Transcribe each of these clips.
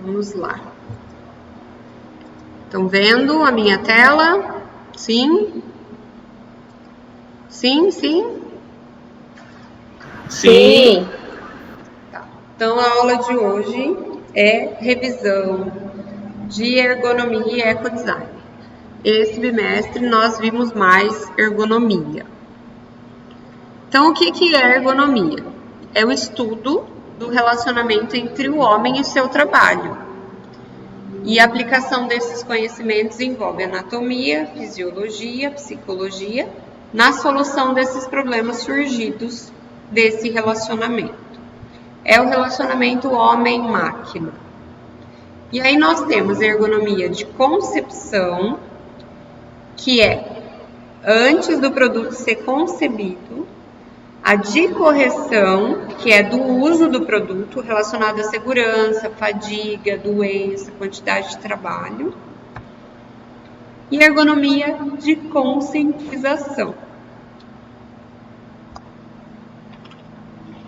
Vamos lá. Estão vendo a minha tela? Sim? Sim, sim? Sim. Tá. Então, a aula de hoje é revisão de ergonomia e ecodesign. Esse bimestre nós vimos mais ergonomia. Então, o que é ergonomia? É o estudo do relacionamento entre o homem e seu trabalho. E a aplicação desses conhecimentos envolve anatomia, fisiologia, psicologia, na solução desses problemas surgidos desse relacionamento. É o relacionamento homem-máquina. E aí nós temos ergonomia de concepção, que é antes do produto ser concebido, a de correção, que é do uso do produto, relacionado à segurança, fadiga, doença, quantidade de trabalho. E ergonomia de conscientização,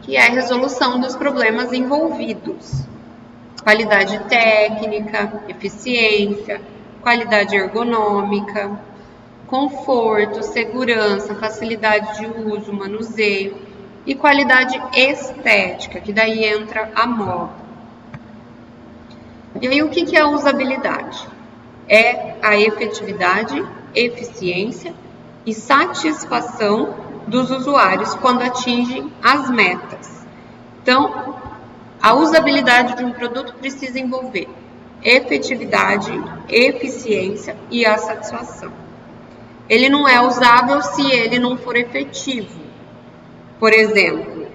que é a resolução dos problemas envolvidos. Qualidade técnica, eficiência, qualidade ergonômica, conforto, segurança, facilidade de uso, manuseio e qualidade estética, que daí entra a moda. E aí o que é a usabilidade? É a efetividade, eficiência e satisfação dos usuários quando atingem as metas. Então, a usabilidade de um produto precisa envolver efetividade, eficiência e a satisfação. Ele não é usável se ele não for efetivo. Por exemplo,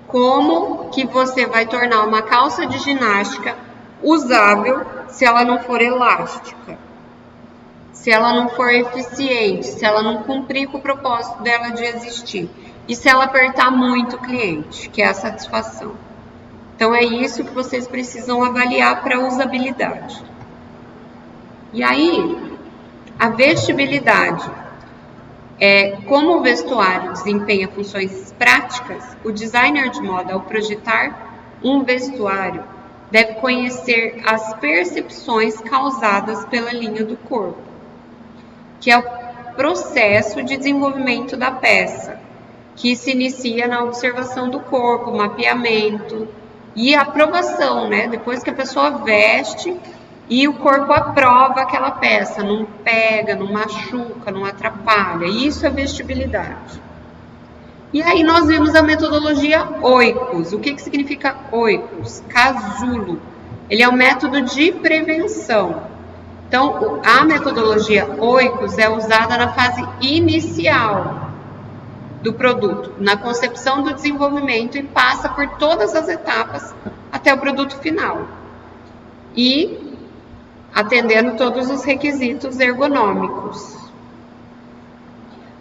como que você vai tornar uma calça de ginástica usável se ela não for elástica? Se ela não for eficiente, se ela não cumprir com o propósito dela de existir. E se ela apertar muito o cliente, que é a satisfação. Então, é isso que vocês precisam avaliar para a usabilidade. E aí, a vestibilidade. Como o vestuário desempenha funções práticas, o designer de moda, ao projetar um vestuário, deve conhecer as percepções causadas pela linha do corpo, que é o processo de desenvolvimento da peça, que se inicia na observação do corpo, mapeamento e aprovação, né? Depois que a pessoa veste e o corpo aprova aquela peça, não pega, não machuca, não atrapalha. Isso é vestibilidade. E aí nós vimos a metodologia OICOS. O que significa OICOS? Casulo. Ele é um método de prevenção. Então, a metodologia OICOS é usada na fase inicial do produto, na concepção do desenvolvimento e passa por todas as etapas até o produto final. E atendendo todos os requisitos ergonômicos.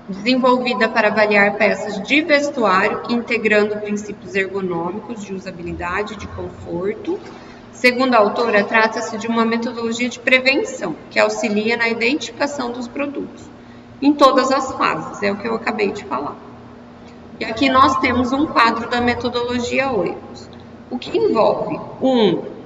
Desenvolvida para avaliar peças de vestuário, integrando princípios ergonômicos de usabilidade e de conforto. Segundo a autora, trata-se de uma metodologia de prevenção, que auxilia na identificação dos produtos, em todas as fases, é o que eu acabei de falar. E aqui nós temos um quadro da metodologia OICOS, o que envolve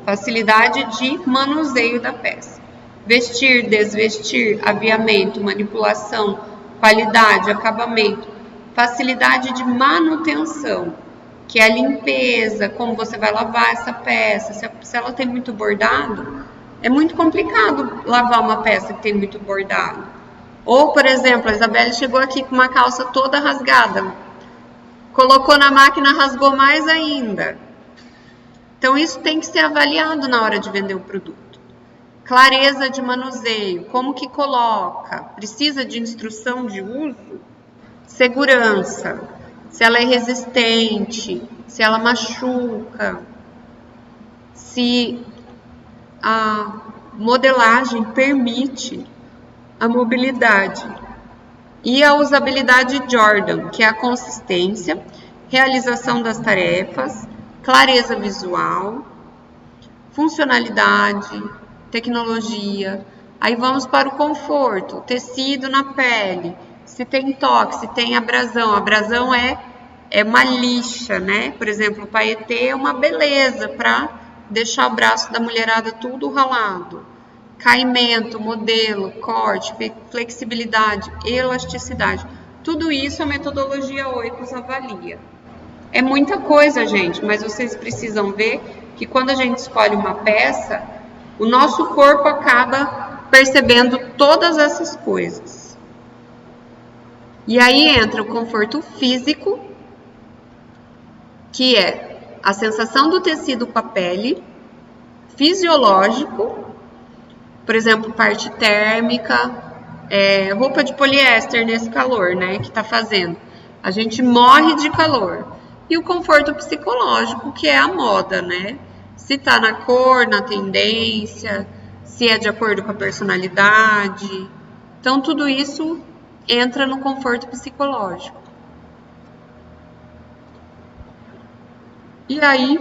facilidade de manuseio da peça. Vestir, desvestir, aviamento, manipulação, qualidade, acabamento. Facilidade de manutenção, que é a limpeza, como você vai lavar essa peça. Se ela tem muito bordado, é muito complicado lavar uma peça que tem muito bordado. Ou, por exemplo, a Isabelle chegou aqui com uma calça toda rasgada. Colocou na máquina, rasgou mais ainda. Então, isso tem que ser avaliado na hora de vender o produto. Clareza de manuseio, como que coloca? Precisa de instrução de uso? Segurança, se ela é resistente, se ela machuca, se a modelagem permite a mobilidade. E a usabilidade Jordan, que é a consistência, realização das tarefas, clareza visual, funcionalidade, tecnologia. Aí vamos para o conforto, tecido na pele, se tem toque, se tem abrasão. Abrasão é uma lixa, né? Por exemplo, o paetê é uma beleza para deixar o braço da mulherada tudo ralado. Caimento, modelo, corte, flexibilidade, elasticidade. Tudo isso a metodologia Oikos avalia. É muita coisa, gente, mas vocês precisam ver que quando a gente escolhe uma peça, o nosso corpo acaba percebendo todas essas coisas. E aí entra o conforto físico, que é a sensação do tecido com a pele, fisiológico, por exemplo, parte térmica, roupa de poliéster nesse calor, né, que tá fazendo. A gente morre de calor. E o conforto psicológico, que é a moda, né? Se tá na cor, na tendência, se é de acordo com a personalidade. Então, tudo isso entra no conforto psicológico. E aí,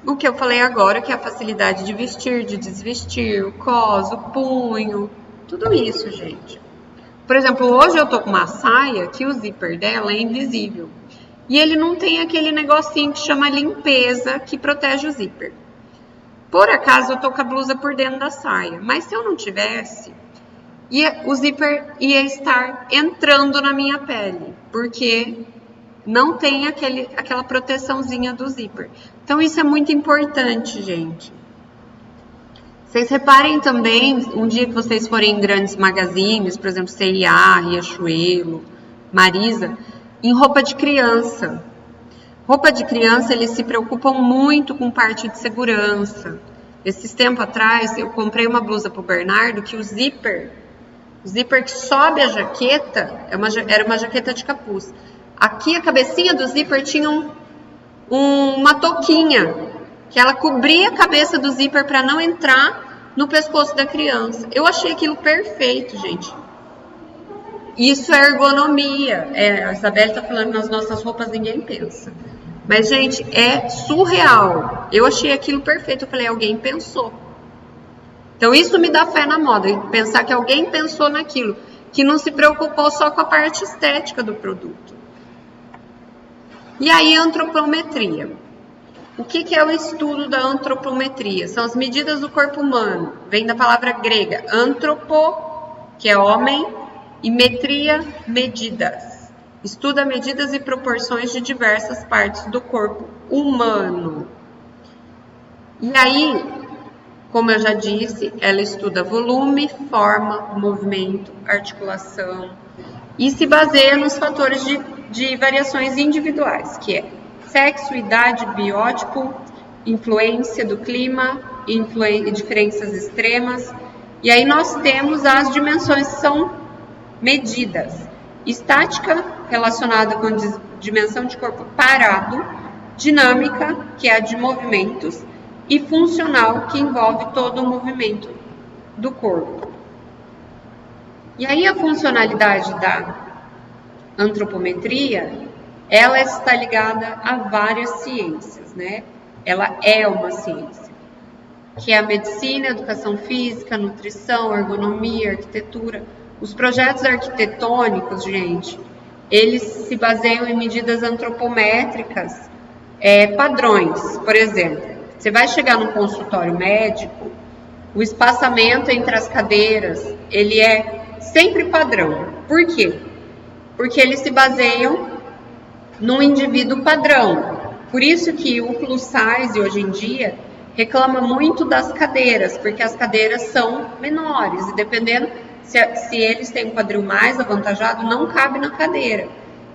o que eu falei agora, que é a facilidade de vestir, de desvestir, o cos, o punho, tudo isso, gente. Por exemplo, hoje eu tô com uma saia que o zíper dela é invisível. E ele não tem aquele negocinho que chama limpeza, que protege o zíper. Por acaso eu tô com a blusa por dentro da saia, mas se eu não tivesse, o zíper ia estar entrando na minha pele, porque não tem aquela proteçãozinha do zíper. Então isso é muito importante, gente. Vocês reparem também, um dia que vocês forem em grandes magazines, por exemplo, C&A, Riachuelo, Marisa, em roupa de criança. Roupa de criança, eles se preocupam muito com parte de segurança. Esses tempos atrás, eu comprei uma blusa pro Bernardo que o zíper que sobe a jaqueta, era uma jaqueta de capuz. Aqui a cabecinha do zíper tinha uma touquinha, que ela cobria a cabeça do zíper para não entrar no pescoço da criança. Eu achei aquilo perfeito, gente. Isso é ergonomia. A Isabelle está falando que nas nossas roupas ninguém pensa. Mas, gente, é surreal. Eu achei aquilo perfeito. Eu falei, alguém pensou. Então, isso me dá fé na moda. Pensar que alguém pensou naquilo. Que não se preocupou só com a parte estética do produto. E aí, antropometria. O que é o estudo da antropometria? São as medidas do corpo humano. Vem da palavra grega. Antropo, que é homem, e metria, medidas. Estuda medidas e proporções de diversas partes do corpo humano. E aí, como eu já disse, ela estuda volume, forma, movimento, articulação e se baseia nos fatores de variações individuais, que é sexo, idade, biótipo, influência do clima, diferenças extremas. E aí nós temos as dimensões que são medidas. Estática, relacionada com dimensão de corpo parado, dinâmica, que é a de movimentos, e funcional, que envolve todo o movimento do corpo. E aí a funcionalidade da antropometria, ela está ligada a várias ciências, né? Ela é uma ciência, que é a medicina, educação física, nutrição, ergonomia, arquitetura. Os projetos arquitetônicos, gente, eles se baseiam em medidas antropométricas, padrões. Por exemplo, você vai chegar num consultório médico, o espaçamento entre as cadeiras, ele é sempre padrão. Por quê? Porque eles se baseiam num indivíduo padrão. Por isso que o plus size, hoje em dia, reclama muito das cadeiras, porque as cadeiras são menores, e dependendo se eles têm um quadril mais avantajado, não cabe na cadeira.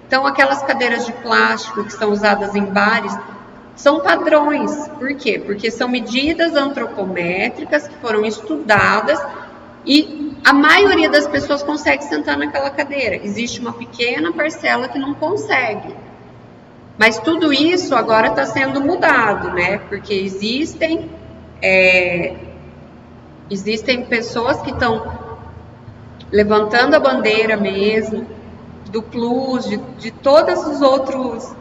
Então, aquelas cadeiras de plástico que são usadas em bares, são padrões. Por quê? Porque são medidas antropométricas que foram estudadas e a maioria das pessoas consegue sentar naquela cadeira. Existe uma pequena parcela que não consegue. Mas tudo isso agora está sendo mudado, né? Porque existem pessoas que estão levantando a bandeira mesmo, do plus, de todos os outros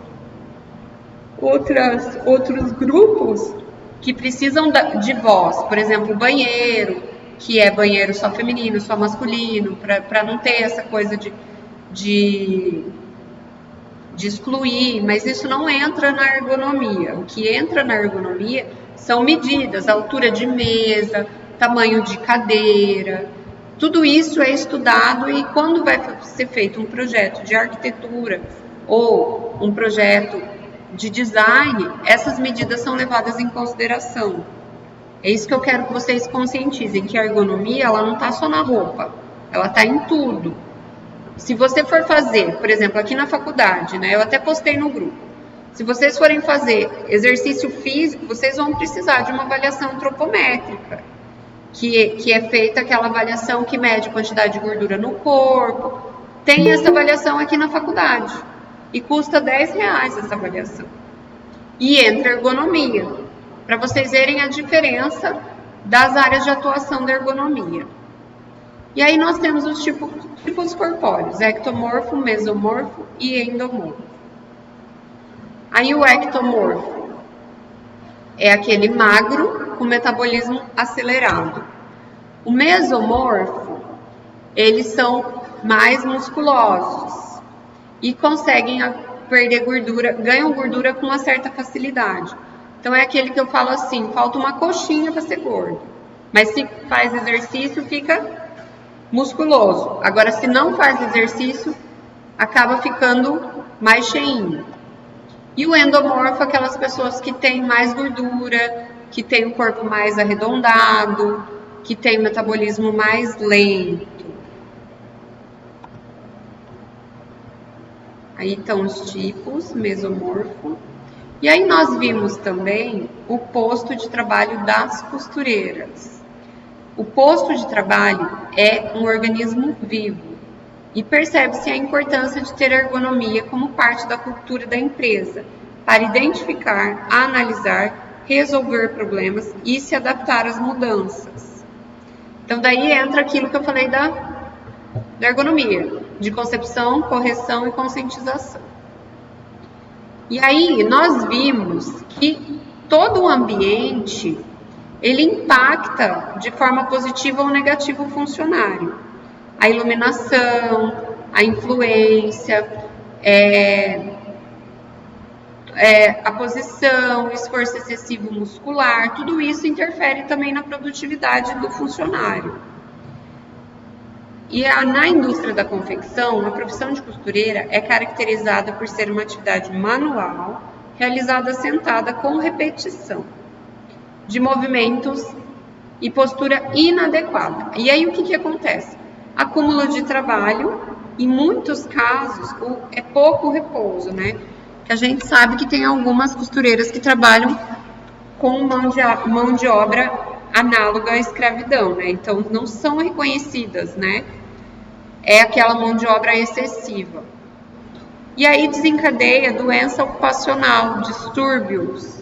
grupos que precisam de voz. Por exemplo, banheiro, que é banheiro só feminino, só masculino, para não ter essa coisa de de excluir, mas isso não entra na ergonomia. O que entra na ergonomia são medidas, altura de mesa, tamanho de cadeira. Tudo isso é estudado e quando vai ser feito um projeto de arquitetura ou um projeto de design, essas medidas são levadas em consideração. É isso que eu quero que vocês conscientizem, que a ergonomia ela não está só na roupa, ela está em tudo. Se você for fazer, por exemplo, aqui na faculdade, né, eu até postei no grupo, se vocês forem fazer exercício físico, vocês vão precisar de uma avaliação antropométrica, que é feita aquela avaliação que mede a quantidade de gordura no corpo. Tem essa avaliação aqui na faculdade e custa R$10 essa avaliação. E entra ergonomia, para vocês verem a diferença das áreas de atuação da ergonomia. E aí nós temos os tipos corpóreos, ectomorfo, mesomorfo e endomorfo. Aí o ectomorfo é aquele magro com metabolismo acelerado. O mesomorfo, eles são mais musculosos e conseguem perder gordura, ganham gordura com uma certa facilidade. Então é aquele que eu falo assim, falta uma coxinha para ser gordo. Mas se faz exercício, fica musculoso. Agora, se não faz exercício, acaba ficando mais cheinho. E o endomorfo, aquelas pessoas que têm mais gordura, que têm o corpo mais arredondado, que têm o metabolismo mais lento. Aí estão os tipos, mesomorfo. E aí nós vimos também o posto de trabalho das costureiras. O posto de trabalho é um organismo vivo e percebe-se a importância de ter ergonomia como parte da cultura da empresa para identificar, analisar, resolver problemas e se adaptar às mudanças. Então daí entra aquilo que eu falei da ergonomia, de concepção, correção e conscientização. E aí nós vimos que todo o ambiente ele impacta de forma positiva ou negativa o funcionário. A iluminação, a influência, a posição, o esforço excessivo muscular, tudo isso interfere também na produtividade do funcionário. E na indústria da confecção, a profissão de costureira é caracterizada por ser uma atividade manual, realizada sentada com repetição de movimentos e postura inadequada. E aí o que acontece? Acúmulo de trabalho, em muitos casos, é pouco repouso, né? Que a gente sabe que tem algumas costureiras que trabalham com mão de obra análoga à escravidão, né? Então não são reconhecidas, né? É aquela mão de obra excessiva. E aí desencadeia doença ocupacional, distúrbios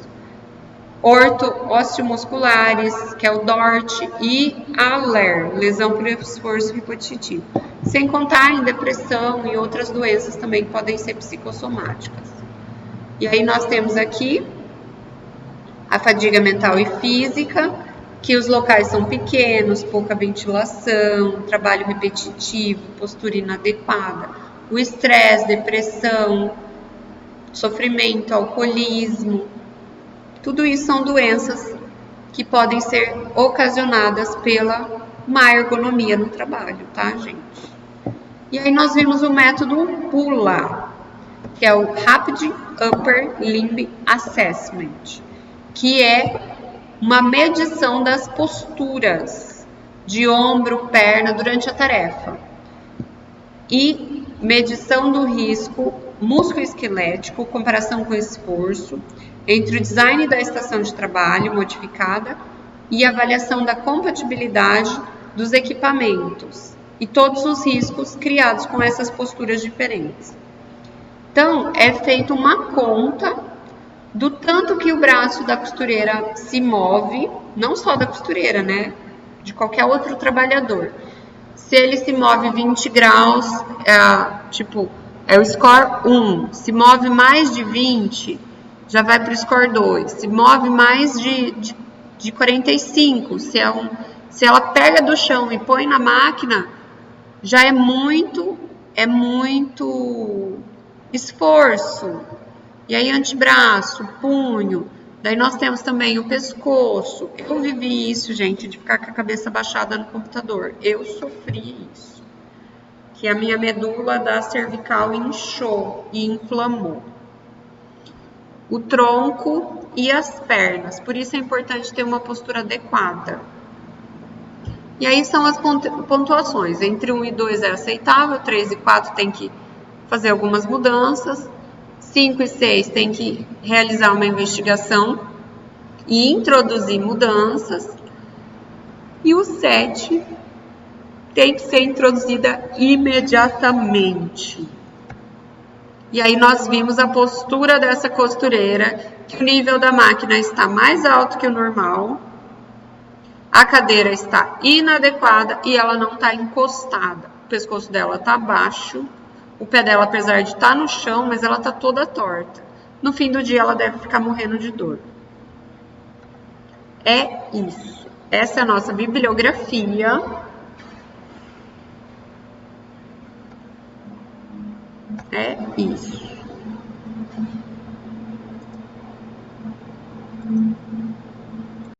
osteomusculares, que é o DORT, e a LER, lesão por esforço repetitivo. Sem contar em depressão e outras doenças também que podem ser psicossomáticas. E aí nós temos aqui a fadiga mental e física, que os locais são pequenos, pouca ventilação, trabalho repetitivo, postura inadequada, o estresse, depressão, sofrimento, alcoolismo. Tudo isso são doenças que podem ser ocasionadas pela má ergonomia no trabalho, tá, gente? E aí nós vimos o método PULA, que é o Rapid Upper Limb Assessment, que é uma medição das posturas de ombro, perna durante a tarefa e medição do risco músculo-esquelético, comparação com esforço, entre o design da estação de trabalho modificada e a avaliação da compatibilidade dos equipamentos e todos os riscos criados com essas posturas diferentes. Então, é feita uma conta do tanto que o braço da costureira se move, não só da costureira, né? De qualquer outro trabalhador. Se ele se move 20 graus, é o score 1. Se move mais de 20, já vai para o score 2. Se move mais de 45, se ela pega do chão e põe na máquina, já é muito esforço. E aí, antebraço, punho. Daí nós temos também o pescoço. Eu vivi isso, gente, de ficar com a cabeça baixada no computador. Eu sofri isso. Que a minha medula da cervical inchou e inflamou. O tronco e as pernas. Por isso é importante ter uma postura adequada. E aí são as pontuações. Entre 1 e 2 é aceitável, 3 e 4 tem que fazer algumas mudanças, 5 e 6 tem que realizar uma investigação e introduzir mudanças, e o 7 tem que ser introduzida imediatamente. E aí nós vimos a postura dessa costureira, que o nível da máquina está mais alto que o normal, a cadeira está inadequada e ela não está encostada. O pescoço dela está baixo, o pé dela, apesar de estar no chão, mas ela está toda torta. No fim do dia, ela deve ficar morrendo de dor. É isso. Essa é a nossa bibliografia. É isso.